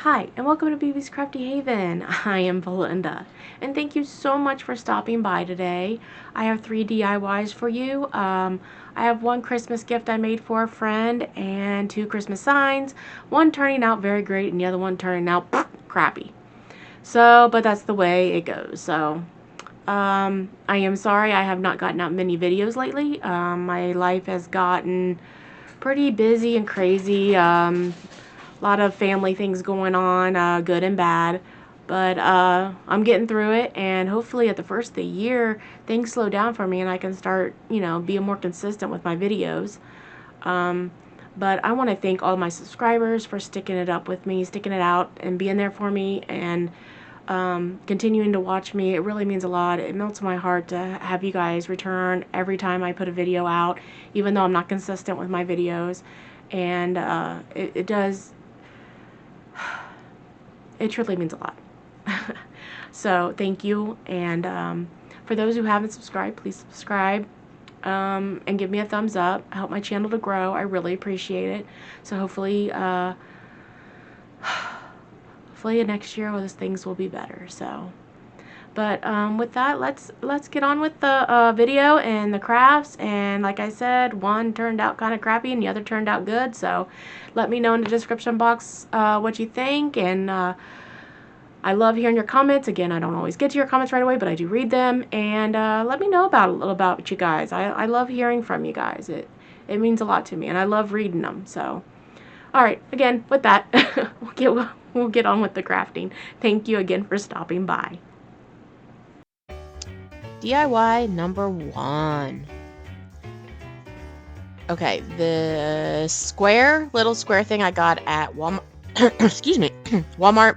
Hi, and welcome to BB's Crafty Haven. I am Belinda, and thank you so much for stopping by today. I have 3 DIYs for you. I have one Christmas gift I made for a friend, and 2 Christmas signs. One turning out very great, and the other one turning out crappy. But that's the way it goes. I am sorry I have not gotten out many videos lately. My life has gotten pretty busy and crazy. A lot of family things going on, good and bad. But I'm getting through it, and hopefully at the first of the year, things slow down for me and I can start, being more consistent with my videos. Um, but I want to thank all my subscribers for sticking it up with me, sticking it out, and being there for me, and continuing to watch me. It really means a lot. It melts my heart to have you guys return every time I put a video out, even though I'm not consistent with my videos. And it does, it truly means a lot. So thank you. And for those who haven't subscribed, please subscribe. And give me a thumbs up. Help my channel to grow. I really appreciate it. So hopefully next year those things will be better. But with that, let's get on with the video and the crafts. And like I said, one turned out kind of crappy and the other turned out good. So let me know in the description box what you think. And I love hearing your comments. Again, I don't always get to your comments right away, but I do read them. And let me know a little about you guys. I love hearing from you guys. It means a lot to me, and I love reading them. So, all right. Again, with that, we'll get on with the crafting. Thank you again for stopping by. DIY number 1. Okay, the little square thing I got at Walmart. Excuse me, Walmart.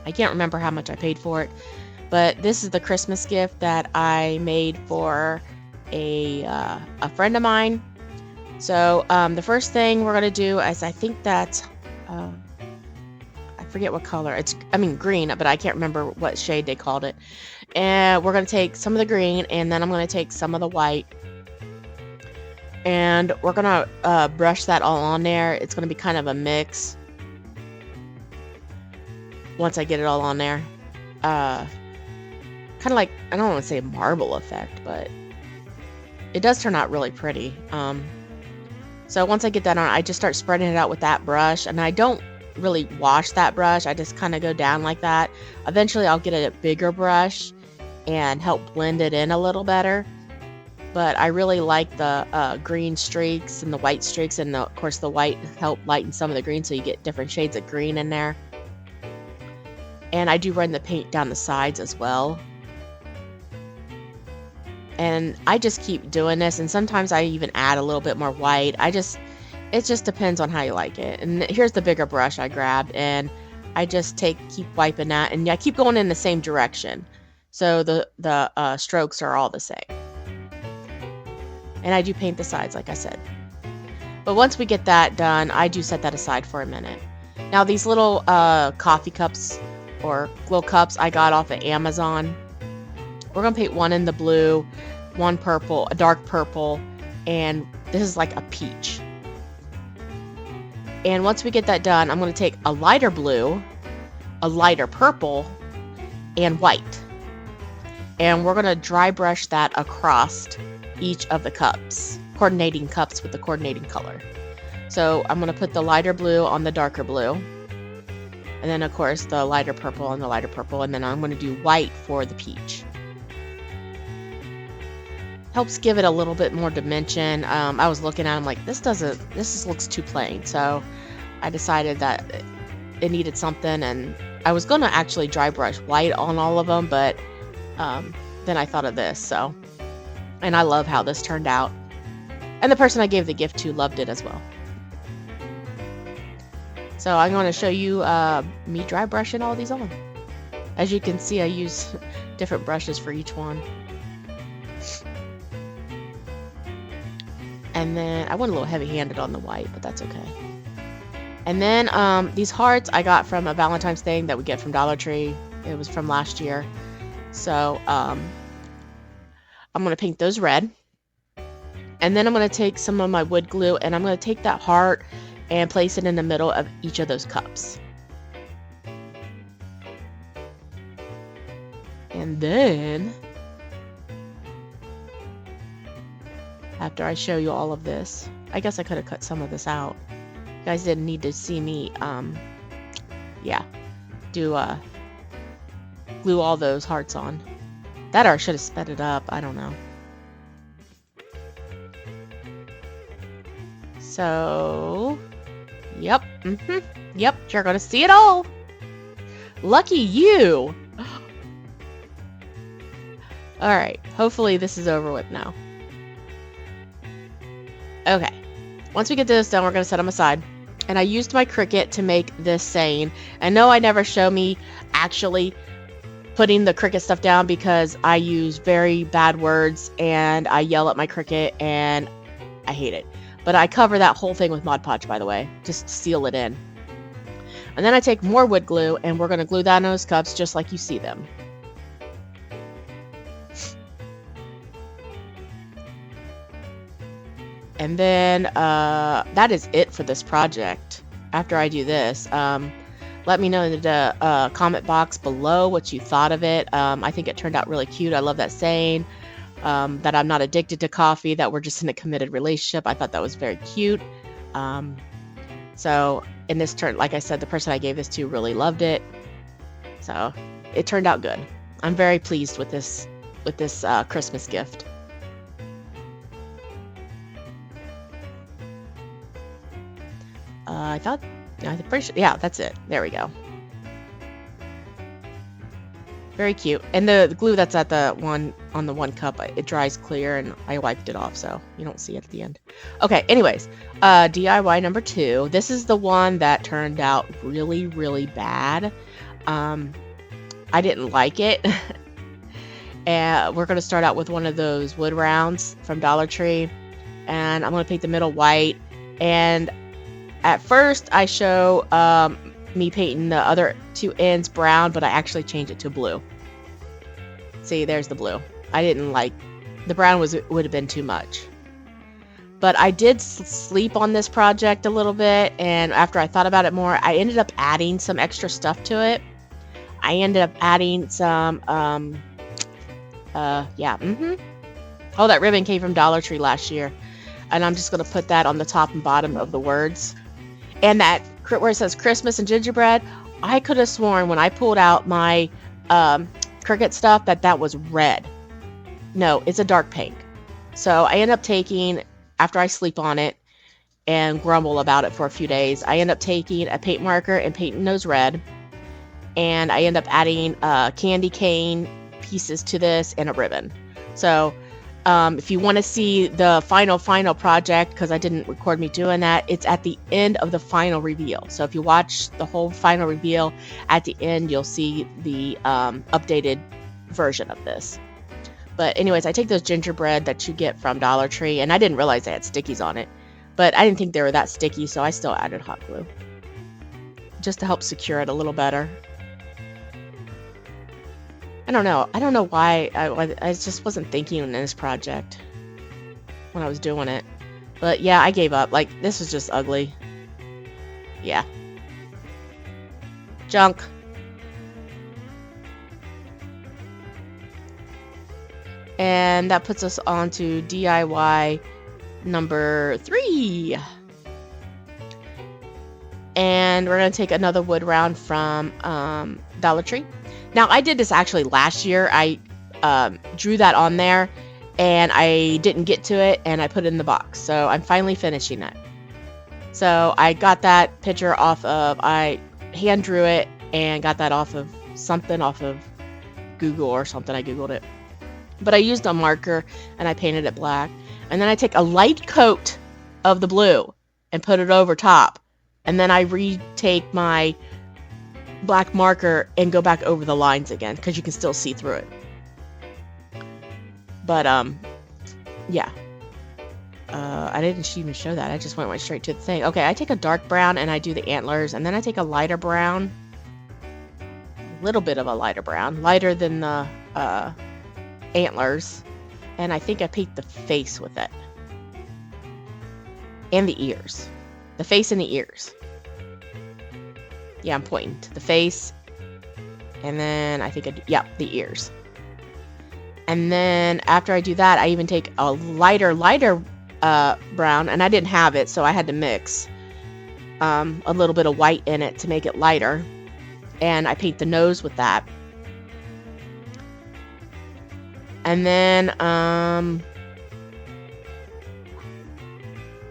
I can't remember how much I paid for it, but this is the Christmas gift that I made for a friend of mine. So the first thing we're gonna do is, I think that's I forget what color. Green, but I can't remember what shade they called it. And we're gonna take some of the green, and then I'm gonna take some of the white, and we're gonna brush that all on there. It's gonna be kind of a mix once I get it all on there. Kind of like, I don't want to say a marble effect, but it does turn out really pretty. So once I get that on, I just start spreading it out with that brush, and I don't really wash that brush. I just kind of go down like that. Eventually I'll get a bigger brush and help blend it in a little better. But I really like the green streaks and the white streaks, and of course the white help lighten some of the green, so you get different shades of green in there. And I do run the paint down the sides as well. And I just keep doing this, and sometimes I even add a little bit more white. It just depends on how you like it. And here's the bigger brush I grabbed, and I just keep wiping that, and I keep going in the same direction, so the strokes are all the same. And I do paint the sides, like I said. But once we get that done, I do set that aside for a minute. Now these little coffee cups or little cups I got off of Amazon. We're gonna paint one in the blue, one purple, a dark purple, and this is like a peach. And once we get that done, I'm gonna take a lighter blue, a lighter purple, and white. And we're gonna dry brush that across each of the cups, coordinating cups with the coordinating color. So I'm gonna put the lighter blue on the darker blue, and then of course the lighter purple on the lighter purple, and then I'm gonna do white for the peach. Helps give it a little bit more dimension. I was looking at them like, this just looks too plain. So I decided that it needed something, and I was gonna actually dry brush white on all of them, but then I thought of this. And I love how this turned out. And the person I gave the gift to loved it as well. So I'm going to show you me dry brushing all these on. As you can see, I use different brushes for each one. And then I went a little heavy-handed on the white, but that's okay. And then these hearts I got from a Valentine's thing that we get from Dollar Tree. It was from last year. So I'm going to paint those red. And then I'm going to take some of my wood glue, and I'm going to take that heart and place it in the middle of each of those cups. And then, after I show you all of this, I guess I could have cut some of this out. You guys didn't need to see me, glue all those hearts on. That or I should have sped it up. I don't know. So, yep, yep, you're gonna see it all. Lucky you. All right, hopefully this is over with now. Okay, once we get this done, we're gonna set them aside. And I used my Cricut to make this saying. I know I never show me actually putting the Cricut stuff down because I use very bad words and I yell at my Cricut and I hate it. But I cover that whole thing with Mod Podge, by the way, just to seal it in. And then I take more wood glue and we're going to glue that on those cups just like you see them. And then that is it for this project. After I do this, let me know in the comment box below what you thought of it. I think it turned out really cute. I love that saying. That I'm not addicted to coffee, that we're just in a committed relationship. I thought that was very cute. So in this turn, like I said, the person I gave this to really loved it. So it turned out good. I'm very pleased with this Christmas gift. I'm pretty sure, yeah, that's it. There we go. Very cute. And the glue that's at the one on the one cup, it dries clear and I wiped it off so you don't see it at the end. Okay, anyways, DIY number 2. This is the one that turned out really, really bad. I didn't like it. And we're going to start out with one of those wood rounds from Dollar Tree. And I'm going to paint the middle white. And at first I show me painting the other 2 ends brown, but I actually changed it to blue. See, there's the blue. I didn't like the brown would have been too much. But I did sleep on this project a little bit, and after I thought about it more, I ended up adding some extra stuff to it. I ended up adding some oh, that ribbon came from Dollar Tree last year, and I'm just going to put that on the top and bottom of the words. And that where it says Christmas and gingerbread, I could have sworn when I pulled out my Cricut stuff that was red. No, it's a dark pink. So I end up taking, after I sleep on it and grumble about it for a few days, I end up taking a paint marker and painting those red. And I end up adding candy cane pieces to this and a ribbon. So if you want to see the final project, because I didn't record me doing that, it's at the end of the final reveal. So if you watch the whole final reveal, at the end you'll see the updated version of this. But anyways, I take those gingerbread that you get from Dollar Tree, and I didn't realize they had stickies on it, but I didn't think they were that sticky, so I still added hot glue just to help secure it a little better. I don't know why I just wasn't thinking in this project when I was doing it. But yeah, I gave up. Like, this was just ugly. Yeah. Junk. And that puts us on to DIY number 3. And we're going to take another wood round from Dollar Tree. Now, I did this actually last year. I drew that on there, and I didn't get to it, and I put it in the box. So I'm finally finishing it. So I got that picture off of, I hand drew it, and got that off of Google or something. I Googled it. But I used a marker, and I painted it black. And then I take a light coat of the blue and put it over top. And then I retake my black marker and go back over the lines again, because you can still see through it. But yeah, I didn't even show that. I just went right straight to the thing. Okay, I take a dark brown and I do the antlers, and then I take a lighter brown, a little bit of a lighter brown, lighter than the antlers, and I think I paint the face with it, and the ears, the face and the ears. Yeah, I'm pointing to the face And then I think, yep, the ears. And then after I do that, I even take a lighter brown, and I didn't have it, so I had to mix a little bit of white in it to make it lighter. And I paint the nose with that. And then,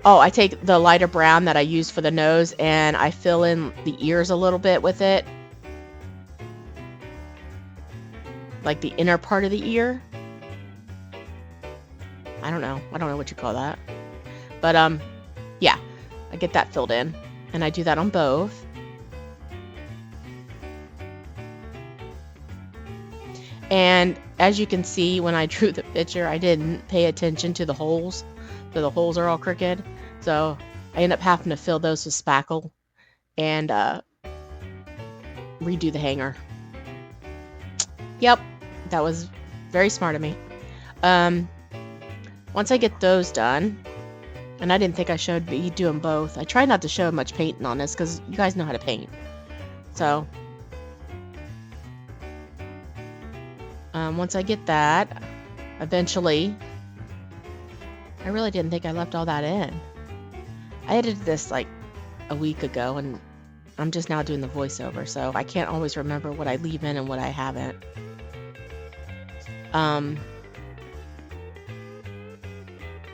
I take the lighter brown that I used for the nose, and I fill in the ears a little bit with it. Like the inner part of the ear. I don't know what you call that. But, yeah, I get that filled in. And I do that on both. And as you can see, when I drew the picture, I didn't pay attention to the holes. So the holes are all crooked. So I end up having to fill those with spackle and redo the hanger. Yep, that was very smart of me. Once I get those done, and I didn't think I should be doing both. I try not to show much painting on this because you guys know how to paint. So once I get that, eventually, I really didn't think I left all that in. I edited this like a week ago, and I'm just now doing the voiceover, so I can't always remember what I leave in and what I haven't.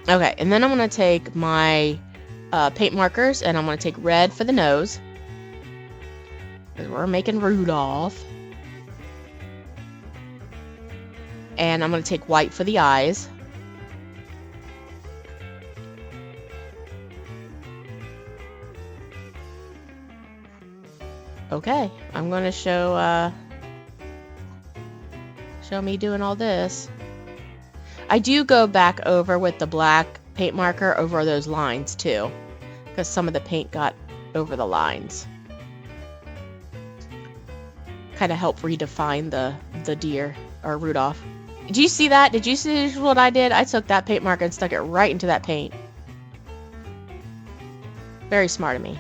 Okay, and then I'm going to take my paint markers, and I'm going to take red for the nose, because we're making Rudolph. And I'm going to take white for the eyes. Okay, I'm going to show me doing all this. I do go back over with the black paint marker over those lines too, because some of the paint got over the lines. Kind of help redefine the deer or Rudolph. Did you see that? Did you see what I did? I took that paint marker and stuck it right into that paint. Very smart of me.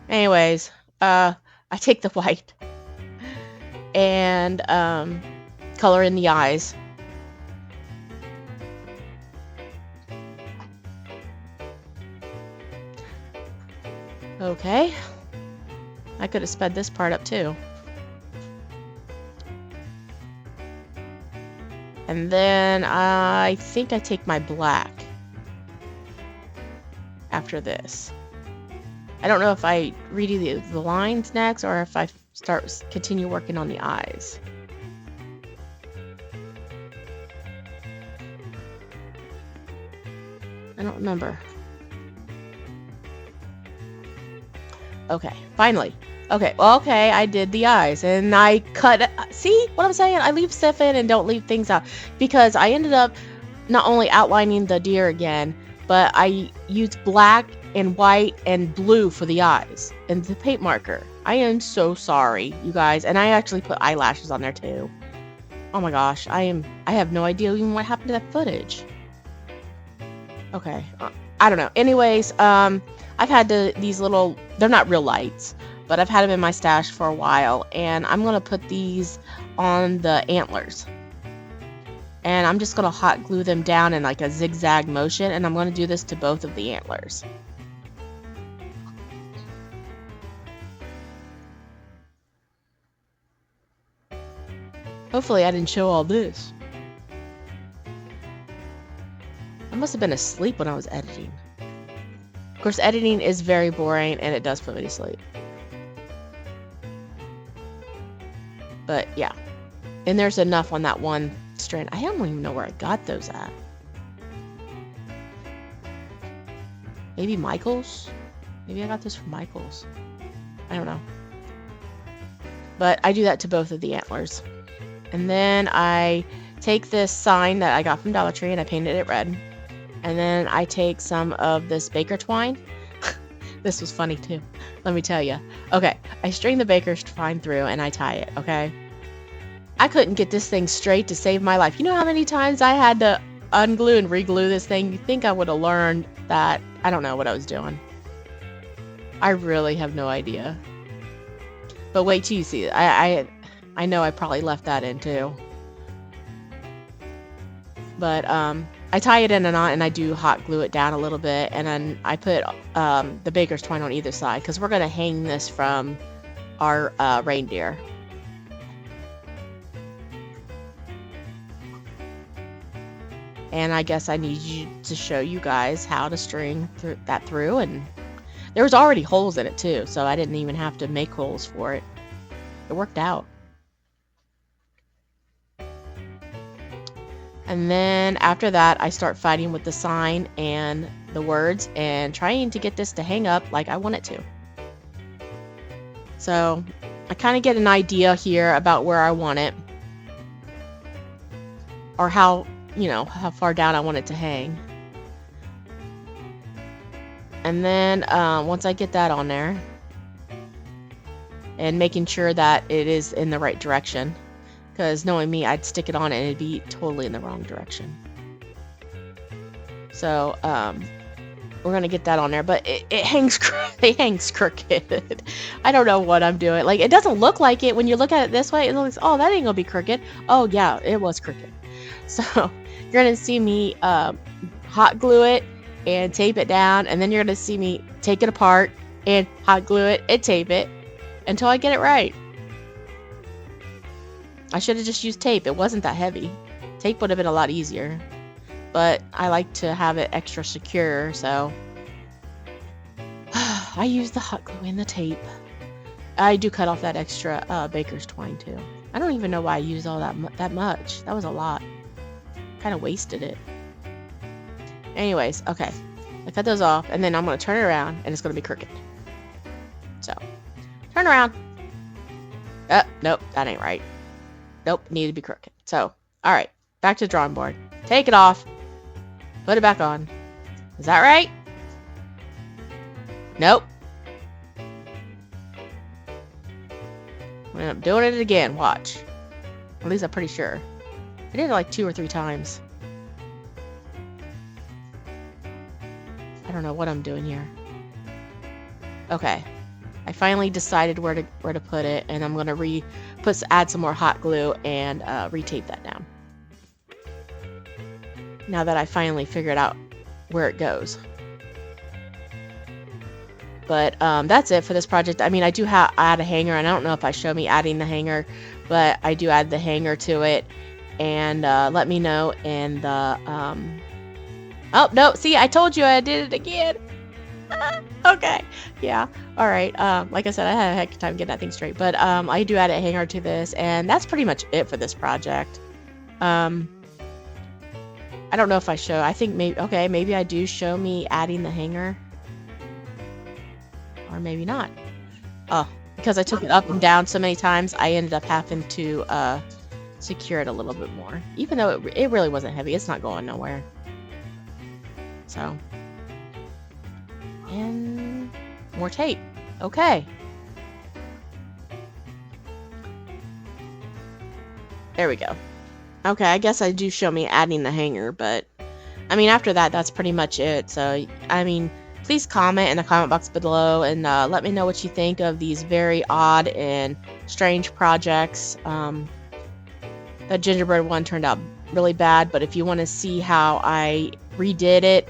Anyways, I take the white and color in the eyes. Okay. I could have sped this part up too. And then I think I take my black after this. I don't know if I redo the lines next or if I continue working on the eyes. I don't remember. Okay, finally. Okay, I did the eyes, and I cut. See what I'm saying? I leave stuff in and don't leave things out, because I ended up not only outlining the deer again, but I used black and white and blue for the eyes and the paint marker. I am so sorry, you guys, and I actually put eyelashes on there too. Oh my gosh, I have no idea even what happened to that footage. Okay, I don't know. Anyways, I've had these little. They're not real lights, but I've had them in my stash for a while, and I'm going to put these on the antlers. And I'm just going to hot glue them down in like a zigzag motion, and I'm going to do this to both of the antlers. Hopefully I didn't show all this. I must have been asleep when I was editing. Of course, editing is very boring, and it does put me to sleep. But yeah, and there's enough on that one strand. I don't even know where I got those at. Maybe Michael's? Maybe I got this from Michael's. I don't know. But I do that to both of the antlers. And then I take this sign that I got from Dollar Tree and I painted it red. And then I take some of this baker twine. This was funny too, let me tell you. Okay, I string the baker's twine through and I tie it, okay? I couldn't get this thing straight to save my life. You know how many times I had to unglue and reglue this thing? You think I would have learned that? I don't know what I was doing. I really have no idea. But wait till you see it. I know I probably left that in too. But I tie it in a knot and I do hot glue it down a little bit, and then I put the baker's twine on either side because we're going to hang this from our reindeer. And I guess I need you to show you guys how to string that through, and there was already holes in it too, so I didn't even have to make holes for it. It worked out. And then after that, I start fighting with the sign and the words and trying to get this to hang up like I want it to. So I kind of get an idea here about where I want it, or how, you know, how far down I want it to hang. And then once I get that on there and making sure that it is in the right direction, because knowing me, I'd stick it on and it'd be totally in the wrong direction. So we're gonna get that on there, but it hangs crooked. I don't know what I'm doing. Like, it doesn't look like it when you look at it this way. It looks, oh, that ain't gonna be crooked. Oh yeah, it was crooked. So you're gonna see me hot glue it and tape it down, and then you're gonna see me take it apart and hot glue it and tape it until I get it right. I should have just used tape. It wasn't that heavy. Tape would have been a lot easier, but I like to have it extra secure, so I use the hot glue and the tape. I do cut off that extra baker's twine too. I don't even know why I used all that much. That was a lot. Kind of wasted it. Anyways, okay. I cut those off, and then I'm going to turn it around, and it's going to be crooked. So, turn around. Nope, that ain't right. Nope, needed to be crooked. So, alright, back to the drawing board. Take it off. Put it back on. Is that right? Nope. I'm doing it again. Watch. At least I'm pretty sure. I did it like 2 or 3 times. I don't know what I'm doing here. Okay. I finally decided where to put it, and I'm gonna add some more hot glue and retape that down. Now that I finally figured out where it goes. But that's it for this project. I mean, I do add a hanger, and I don't know if I show me adding the hanger, but I do add the hanger to it. And let me know in the oh no, see, I told you I did it again. Okay, yeah, all right. Like I said, I had a heck of a time getting that thing straight, but I do add a hanger to this, and that's pretty much it for this project. I don't know if I show. I think maybe I do show me adding the hanger, or maybe not. Oh, because I took it up and down so many times, I ended up having to secure it a little bit more, even though it really wasn't heavy. It's not going nowhere. So, and more tape. Okay. There we go. Okay, I guess I do show me adding the hanger, but I mean, after that, that's pretty much it. So, I mean, please comment in the comment box below and let me know what you think of these very odd and strange projects. The gingerbread one turned out really bad, but if you want to see how I redid it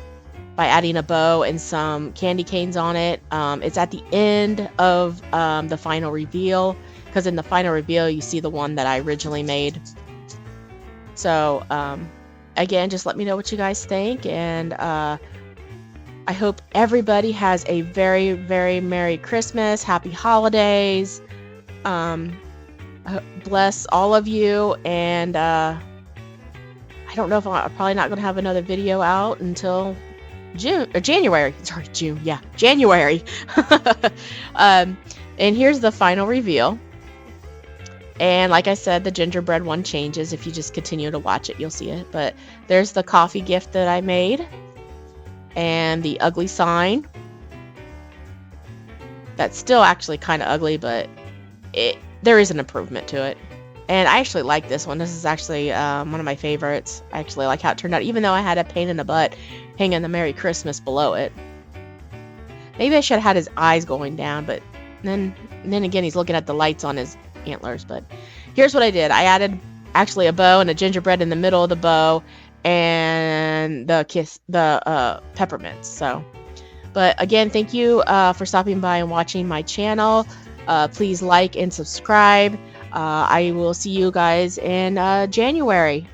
by adding a bow and some candy canes on it, it's at the end of the final reveal, because in the final reveal you see the one that I originally made. So again, just let me know what you guys think, and I hope everybody has a very, very Merry Christmas, Happy Holidays. Bless all of you, and I don't know if I'm probably not going to have another video out until January. Sorry, June. Yeah, January. And here's the final reveal. And like I said, the gingerbread one changes. If you just continue to watch it, you'll see it. But there's the coffee gift that I made, and the ugly sign. That's still actually kind of ugly, but there is an improvement to it. And I actually like this one. This is actually one of my favorites. I actually like how it turned out, even though I had a pain in the butt hanging the Merry Christmas below it. Maybe I should have had his eyes going down, but then again, he's looking at the lights on his antlers. But here's what I did. I added actually a bow and a gingerbread in the middle of the bow, and the peppermints. So, but again, thank you for stopping by and watching my channel. Please like and subscribe. I will see you guys in January.